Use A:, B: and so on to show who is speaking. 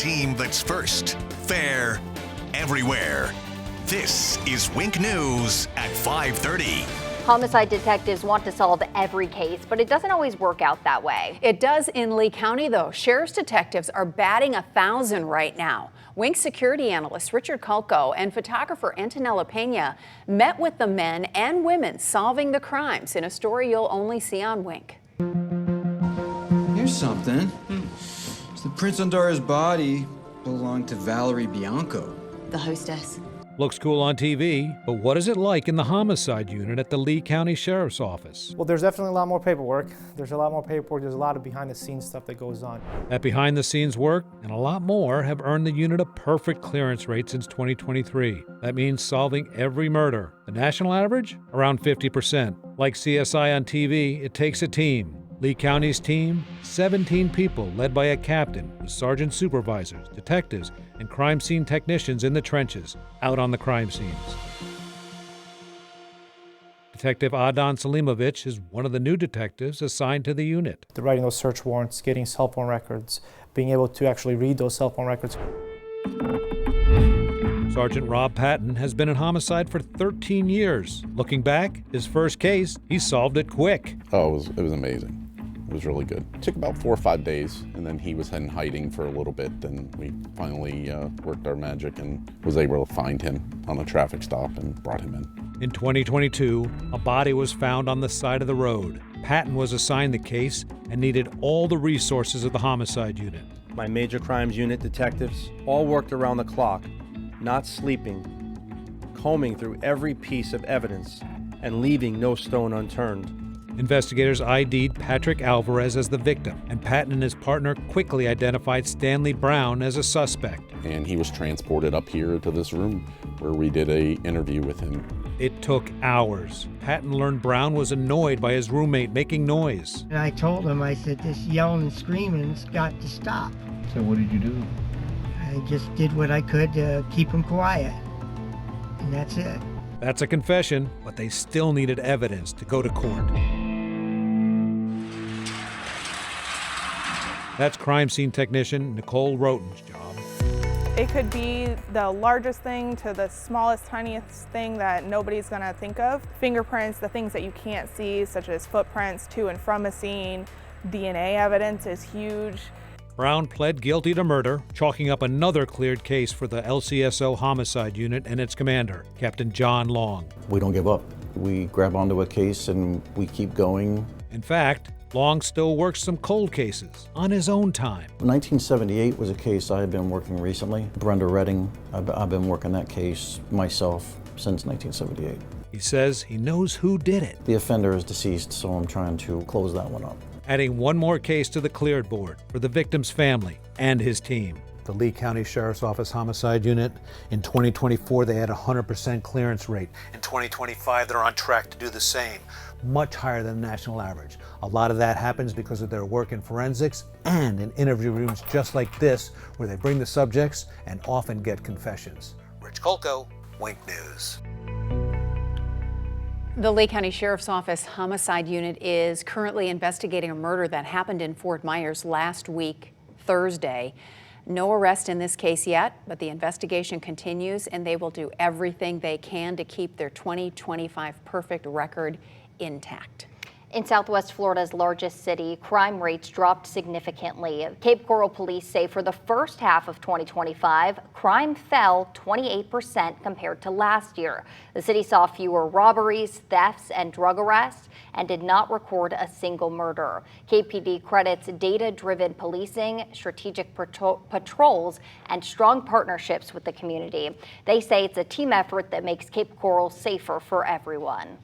A: team that's first, fair, everywhere. This is Wink News at 5:30.
B: Homicide detectives want to solve every case, but it doesn't always work out that way.
C: It does in Lee County, though. Sheriff's detectives are batting 1,000 right now. Wink security analyst Richard Kulko and photographer Antonella Pena met with the men and women solving the crimes in a story you'll only see on Wink.
D: Here's something. The prints on Dara's body belong to Valerie Bianco,
E: the hostess.
F: Looks cool on TV, but what is it like in the homicide unit at the Lee County Sheriff's Office?
G: Well, there's definitely a lot more paperwork. There's a lot of behind-the-scenes stuff that goes on.
F: That behind-the-scenes work and a lot more have earned the unit a perfect clearance rate since 2023. That means solving every murder. The national average? Around 50%. Like CSI on TV, it takes a team. Lee County's team, 17 people led by a captain with sergeant supervisors, detectives, and crime scene technicians in the trenches, out on the crime scenes. Detective Adnan Selimovic is one of the new detectives assigned to the unit.
G: They're writing those search warrants, getting cell phone records, being able to actually read those cell phone records.
F: Sergeant Rob Patton has been in homicide for 13 years. Looking back, his first case, he solved it quick.
H: Oh, it was amazing. It was really good. It took about 4 or 5 days, and then he was in hiding for a little bit. Then we finally worked our magic and was able to find him on a traffic stop and brought him in.
F: In 2022, a body was found on the side of the road. Patton was assigned the case and needed all the resources of the homicide unit.
I: My major crimes unit detectives all worked around the clock, not sleeping, combing through every piece of evidence and leaving no stone unturned.
F: Investigators ID'd Patrick Alvarez as the victim, and Patton and his partner quickly identified Stanley Brown as a suspect.
H: And he was transported up here to this room where we did an interview with him.
F: It took hours. Patton learned Brown was annoyed by his roommate making noise.
J: And I told him, I said, this yelling and screaming's got to stop.
K: So what did you do?
J: I just did what I could to keep him quiet, and that's it.
F: That's a confession, but they still needed evidence to go to court. That's crime scene technician Nicole Roten's job.
L: It could be the largest thing to the smallest, tiniest thing that nobody's gonna think of. Fingerprints, the things that you can't see, such as footprints to and from a scene. DNA evidence is huge.
F: Brown pled guilty to murder, chalking up another cleared case for the LCSO homicide unit and its commander, Captain John Long.
M: We don't give up. We grab onto a case and we keep going.
F: In fact, Long still works some cold cases on his own time.
M: 1978 was a case I had been working recently. Brenda Redding, I've been working that case myself since 1978.
F: He says he knows who did it.
M: The offender is deceased, so I'm trying to close that one up.
F: Adding one more case to the cleared board for the victim's family and his team.
N: The Lee County Sheriff's Office Homicide Unit, in 2024 they had a 100% clearance rate. In 2025 they're on track to do the same, much higher than the national average. A lot of that happens because of their work in forensics and in interview rooms just like this, where they bring the subjects and often get confessions. Rich Kulko, Wink News.
C: The Lee County Sheriff's Office Homicide Unit is currently investigating a murder that happened in Fort Myers last week, Thursday. No arrest in this case yet, but the investigation continues, and they will do everything they can to keep their 2025 perfect record intact.
B: In Southwest Florida's largest city, crime rates dropped significantly. Cape Coral police say for the first half of 2025, crime fell 28% compared to last year. The city saw fewer robberies, thefts, and drug arrests and did not record a single murder. KPD credits data-driven policing, strategic patrols, and strong partnerships with the community. They say it's a team effort that makes Cape Coral safer for everyone.